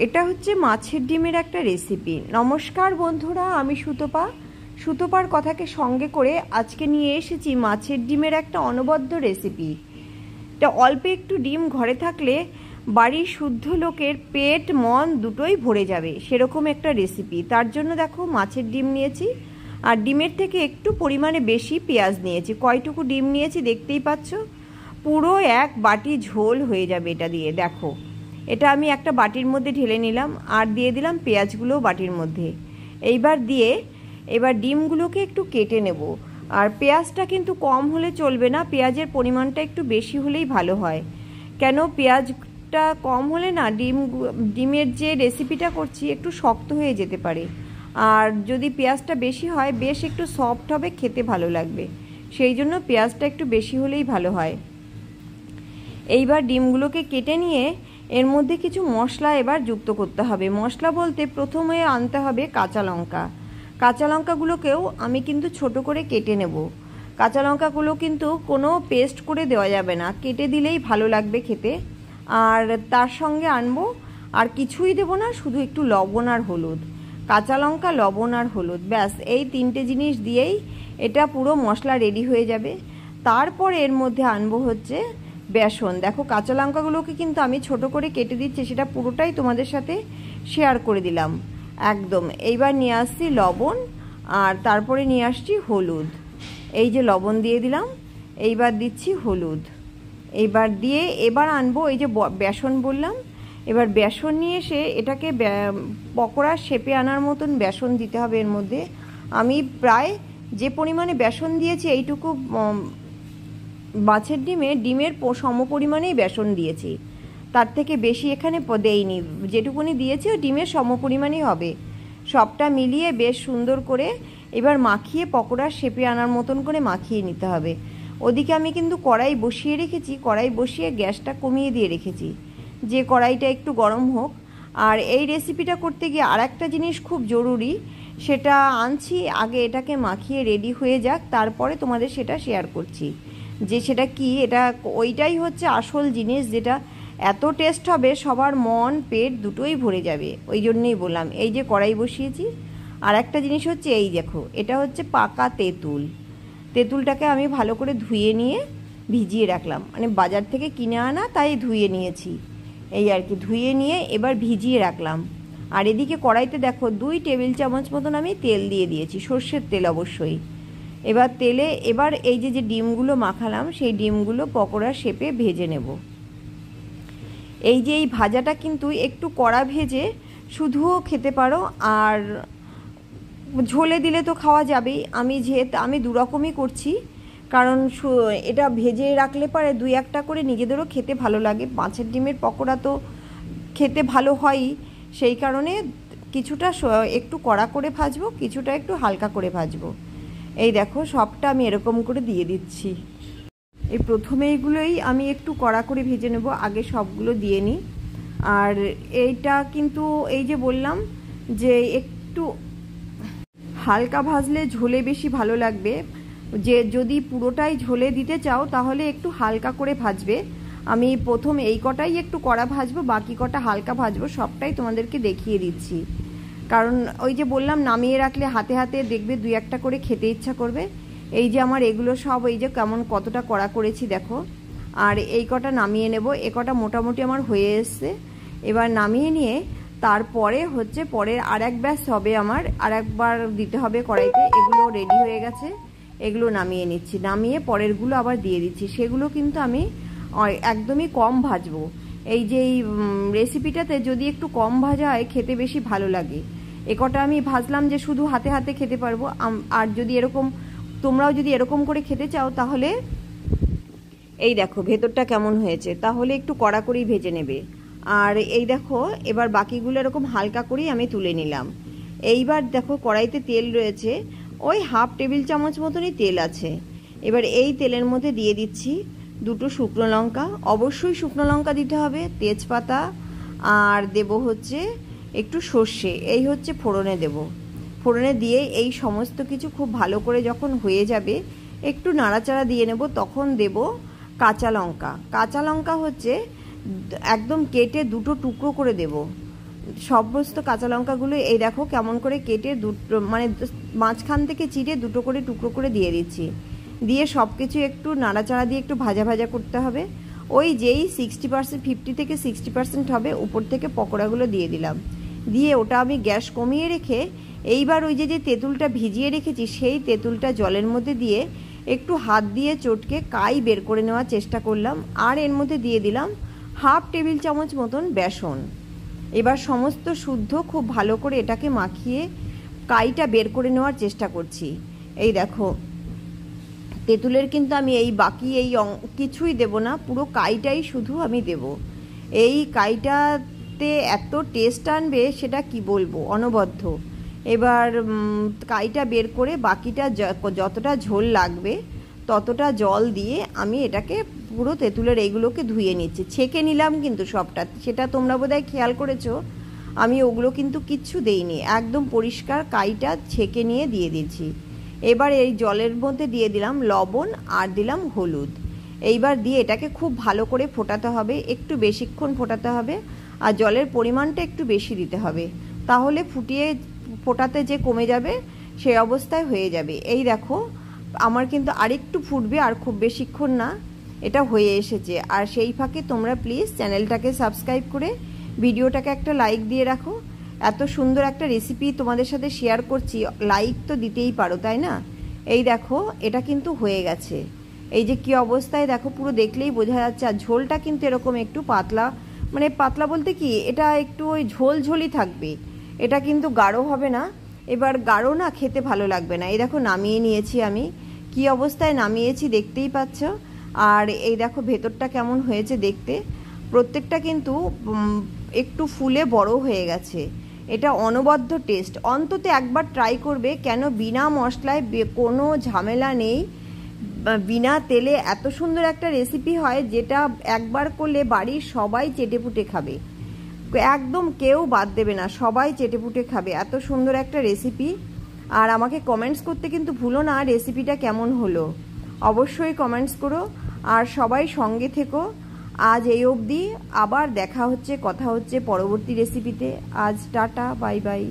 এটা হচ্ছে মাছের ডিমের একটা রেসিপি। নমস্কার বন্ধুরা, আমি সুতপা। সুতপার কথাকে সঙ্গে করে আজকে নিয়ে এসেছি মাছের ডিমের একটা অনবদ্য রেসিপি। এটা অল্প একটু ডিম ঘরে থাকলে বাড়ির শুদ্ধ লোকের পেট মন দুটোই ভরে যাবে, সেরকম একটা রেসিপি। তার জন্য দেখো মাছের ডিম নিয়েছি, আর ডিমের থেকে একটু পরিমাণে বেশি পেঁয়াজ নিয়েছি। কয়টুকু ডিম নিয়েছি দেখতেই পাচ্ছ, পুরো এক বাটি ঝোল হয়ে যাবে এটা দিয়ে। দেখো, এটা আমি একটা বাটির মধ্যে ঢেলে নিলাম, আর দিয়ে দিলাম পেঁয়াজগুলো বাটির মধ্যে। এবার ডিমগুলোকে একটু কেটে নেব। আর পেঁয়াজটা কিন্তু কম হলে চলবে না, পেঁয়াজের পরিমাণটা একটু বেশি হলেই ভালো হয়। কেন, পেঁয়াজটা কম হলে না ডিমের যে রেসিপিটা করছি একটু শক্ত হয়ে যেতে পারে। আর যদি পেঁয়াজটা বেশি হয় বেশ একটু সফট হবে, খেতে ভালো লাগবে। সেই জন্য পেঁয়াজটা একটু বেশি হলেই ভালো হয়। এইবার ডিমগুলোকে কেটে নিয়ে এর মধ্যে কিছু মশলা এবার যুক্ত করতে হবে। মশলা বলতে প্রথমে আনতে হবে কাঁচা লঙ্কা। কাঁচা লঙ্কাগুলোকেও আমি কিন্তু ছোট করে কেটে নেব। কাঁচা লঙ্কাগুলো কিন্তু কোনো পেস্ট করে দেওয়া যাবে না, কেটে দিলেই ভালো লাগবে খেতে। আর তার সঙ্গে আনবো, আর কিছুই দেবো না, শুধু একটু লবণ আর হলুদ। কাঁচা লঙ্কা, লবণ আর হলুদ, ব্যাস এই তিনটে জিনিস দিয়েই এটা পুরো মশলা রেডি হয়ে যাবে। তারপর এর মধ্যে আনবো হচ্ছে বেসন। দেখো, কাঁচা লঙ্কাগুলোকে কিন্তু আমি ছোট করে কেটে দিচ্ছি, সেটা পুরোটাই তোমাদের সাথে শেয়ার করে দিলাম একদম। এইবার নিয়ে আসছি লবণ, আর তারপরে নিয়ে আসছি হলুদ। এই যে লবণ দিয়ে দিলাম, এইবার দিচ্ছি হলুদ। এবার আনবো এই যে বেসন বললাম। এবার বেসন নিয়ে এসে এটাকে পকোড়ার শেপে আনার মতন বেসন দিতে হবে এর মধ্যে। আমি প্রায় যে পরিমাণে বেসন দিয়েছি এইটুকু মাছের ডিমের সমপরিমাণেই বেসন দিয়েছি, তার থেকে বেশি এখানে দেইনি। যেটুকুনি দিয়েছি ও ডিমের সমপরিমাণই হবে। সবটা মিলিয়ে বেশ সুন্দর করে এবার মাখিয়ে পকোড়ার শেপে আনার মতন করে মাখিয়ে নিতে হবে। ওদিকে আমি কিন্তু কড়াই বসিয়ে রেখেছি, কড়াই বসিয়ে গ্যাসটা কমিয়ে দিয়ে রেখেছি, যে কড়াইটা একটু গরম হোক। আর এই রেসিপিটা করতে গিয়ে আর একটা জিনিস খুব জরুরি, সেটা আনছি আগে, এটাকে মাখিয়ে রেডি হয়ে যাক, তারপরে তোমাদের সেটা শেয়ার করছি যে সেটা কি। ওইটাই হচ্ছে আসল জিনিস, যেটা এত টেস্ট হবে সবার মন পেট দুটোই ভরে যাবে। ওই জন্যেই বললাম। এই যে কড়াই বসিয়েছি। আর একটা জিনিস হচ্ছে, এই দেখো, এটা হচ্ছে পাকা তেঁতুল। তেঁতুলটাকে আমি ভালো করে ধুয়ে নিয়ে ভিজিয়ে রাখলাম, মানে বাজার থেকে কিনে আনা, তাই ধুয়ে নিয়েছি। এই আর কি, ধুয়ে নিয়ে এবার ভিজিয়ে রাখলাম। আর এদিকে কড়াইতে দেখো 2 টেবিল চামচ মতন আমি তেল দিয়ে দিয়েছি, সর্ষের তেল অবশ্যই। এবার এই যে ডিমগুলো মাখালাম, সেই ডিমগুলো পকোড়ার শেপে ভেজে নেব। এই যে এই ভাজাটা কিন্তু একটু কড়া ভেজে শুধুও খেতে পারো, আর ঝোলে দিলে তো খাওয়া যাবেই। আমি দুরকমই করছি, কারণ এটা ভেজে রাখলে পরে 2-1টা করে নিজেদেরও খেতে ভালো লাগে। মাছের ডিমের পকোড়া তো খেতে ভালো হয়ই, সেই কারণে কিছুটা একটু কড়া করে ভাজবো, কিছুটা একটু হালকা করে ভাজবো। এই দেখো, সবটা আমি এরকম করে দিয়ে দিচ্ছি। এই প্রথমে এইগুলোই আমি একটু কড়া করে ভেজে নেব, আগে সবগুলো দিয়ে নিই। আর এইটা কিন্তু এই যে বললাম যে একটু হালকা ভাজলে ঝোলে বেশি ভালো লাগবে। যে যদি পুরোটাই ঝোলে দিতে চাও তাহলে একটু হালকা করে ভাজবে। আমি প্রথম এই কটাই একটু কড়া ভাজবো, বাকি কটা হালকা ভাজবো, সবটাই তোমাদেরকে দেখিয়ে দিচ্ছি। কারণ ওই যে বললাম, নামিয়ে রাখলে হাতে হাতে দেখবে 2-1টা করে খেতে ইচ্ছা করবে। এই যে আমার এগুলো সব এই যে কতটা কড়া করেছি দেখো। আর এই কটা নামিয়ে নেব। এ কটা মোটামুটি আমার হয়ে এসছে। এবার নামিয়ে নিয়ে তারপরে হচ্ছে পরের আরেক ব্যাচ হবে, আমার আরেকবার দিতে হবে কড়াইতে। এগুলো রেডি হয়ে গেছে, এগুলো নামিয়ে নিচ্ছি। নামিয়ে পরেরগুলো আবার দিয়ে দিচ্ছি। সেগুলো কিন্তু আমি একদমই কম ভাজবো। এই যে এই রেসিপিটাতে যদি একটু কম ভাজা হয় খেতে বেশি ভালো লাগে। এ কটা আমি ভাজলাম যে শুধু হাতে হাতে খেতে পারবো। আর যদি তোমরাও যদি এরকম করে খেতে চাও তাহলে এই দেখো ভেতরটা কেমন হয়েছে, তাহলে একটু কড়া করেই ভেজে নেবে। আর এই দেখো, এবার বাকিগুলো এরকম হালকা করেই আমি তুলে নিলাম। এইবার দেখো কড়াইতে তেল রয়েছে, ওই 1/2 টেবিল চামচ মতনই তেল আছে। এবার এই তেলের মধ্যে দিয়ে দিচ্ছি 2টো শুকনো লঙ্কা, অবশ্যই শুকনো লঙ্কা দিতে হবে, তেজপাতা, আর দেব হচ্ছে একটু সর্ষে। এই হচ্ছে ফোড়নে দেব। ফোড়নে দিয়ে এই সমস্ত কিছু খুব ভালো করে যখন হয়ে যাবে, একটু নাড়াচাড়া দিয়ে নেব, তখন দেব কাঁচা লঙ্কা। কাঁচা লঙ্কা হচ্ছে একদম কেটে 2টো টুকরো করে দেব। সমস্ত কাঁচা লঙ্কাগুলো এই দেখো কেমন করে কেটে দুটো মানে মাঝখান থেকে চিড়ে দুটো করে টুকরো করে দিয়ে দিচ্ছি। দিয়ে সব কিছু একটু নাড়াচাড়া দিয়ে একটু ভাজা ভাজা করতে হবে। ওই যেই 60% 50 থেকে 60% হবে উপর থেকে পকোড়াগুলো দিয়ে দিলাম। দিয়ে ওটা আমি গ্যাস কমিয়ে রেখে এইবার ওই যে তেঁতুলটা ভিজিয়ে রেখেছি সেই তেঁতুলটা জলের মধ্যে দিয়ে একটু হাত দিয়ে চটকে কাই বের করে নেওয়ার চেষ্টা করলাম। আর এর মধ্যে দিয়ে দিলাম হাফ টেবিল চামচ মতন বেসন। এবার সমস্ত শুদ্ধ খুব ভালো করে এটাকে মাখিয়ে কাইটা বের করে নেওয়ার চেষ্টা করছি। এই দেখো তেঁতুলের কিন্তু আমি এই বাকি এই কিছুই দেব না, পুরো কাইটাই শুধু আমি দেব। এই কাইটাতে এত টেস্ট আনবে সেটা কি বলবো, অনবদ্য। এবার কাইটা বের করে বাকিটা যতটা ঝোল লাগবে ততটা জল দিয়ে আমি এটাকে পুরো তেঁতুলের এইগুলোকে ধুয়ে নিচ্ছি। ছেঁকে নিলাম কিন্তু সবটা, সেটা তোমরা বোধহয় খেয়াল করেছো। আমি ওগুলো কিন্তু কিচ্ছু দেইনি, একদম পরিষ্কার কাইটা ছেঁকে নিয়ে দিয়ে দিচ্ছি। এবার এই জলের মধ্যে দিয়ে দিলাম লবণ আর দিলাম হলুদ। এইবার দিয়ে এটাকে খুব ভালো করে ফোটাতে হবে, একটু বেশিক্ষণ ফোটাতে হবে। আর জলের পরিমাণটা একটু বেশি দিতে হবে, তাহলে ফোটাতে যে কমে যাবে সেই অবস্থায় হয়ে যাবে। এই দেখো আমার কিন্তু আরেকটু ফুটবে, আর খুব বেশিক্ষণ না, এটা হয়ে এসেছে। আর সেই ফাঁকে তোমরা প্লিজ চ্যানেলটাকে সাবস্ক্রাইব করে ভিডিওটাকে একটা লাইক দিয়ে রাখো। এত সুন্দর একটা রেসিপি তোমাদের সাথে শেয়ার করছি, লাইক তো দিতেই পারো, তাই না? এই দেখো এটা কিন্তু হয়ে গেছে। এই যে কি অবস্থায় দেখো, পুরো দেখলেই বোঝা যাচ্ছে। আর ঝোলটা কিন্তু এরকম একটু পাতলা, মানে পাতলা বলতে কি এটা একটু ওই ঝোল ঝোলই থাকবে, এটা কিন্তু গাঢ় হবে না। এবার গাঢ় না খেতে ভালো লাগবে না। এই দেখো নামিয়ে নিয়েছি আমি, কি অবস্থায় নামিয়েছি দেখতেই পাচ্ছ। আর এই দেখো ভেতরটা কেমন হয়েছে দেখতে, প্রত্যেকটা কিন্তু একটু ফুলে বড় হয়ে গেছে। এটা অনবদ্য টেস্ট, অন্তত একবার ট্রাই করবে। কেন বিনা মশলায় কোনো ঝামেলা নেই, বিনা তেলে এত সুন্দর একটা রেসিপি হয় যেটা একবার করলে বাড়ির সবাই চেটেপুটে খাবে, একদম কেউ বাদ দেবে না, সবাই চেটেপুটে খাবে। এত সুন্দর একটা রেসিপি। আর আমাকে কমেন্টস করতে কিন্তু ভুলো না রেসিপিটা কেমন হলো, অবশ্যই কমেন্টস করো। আর সবাই সঙ্গে থেকো। আজ এই অবধি, আবার দেখা হচ্ছে, কথা হচ্ছে পরবর্তী রেসিপিতে। আজ টাটা, বাই বাই।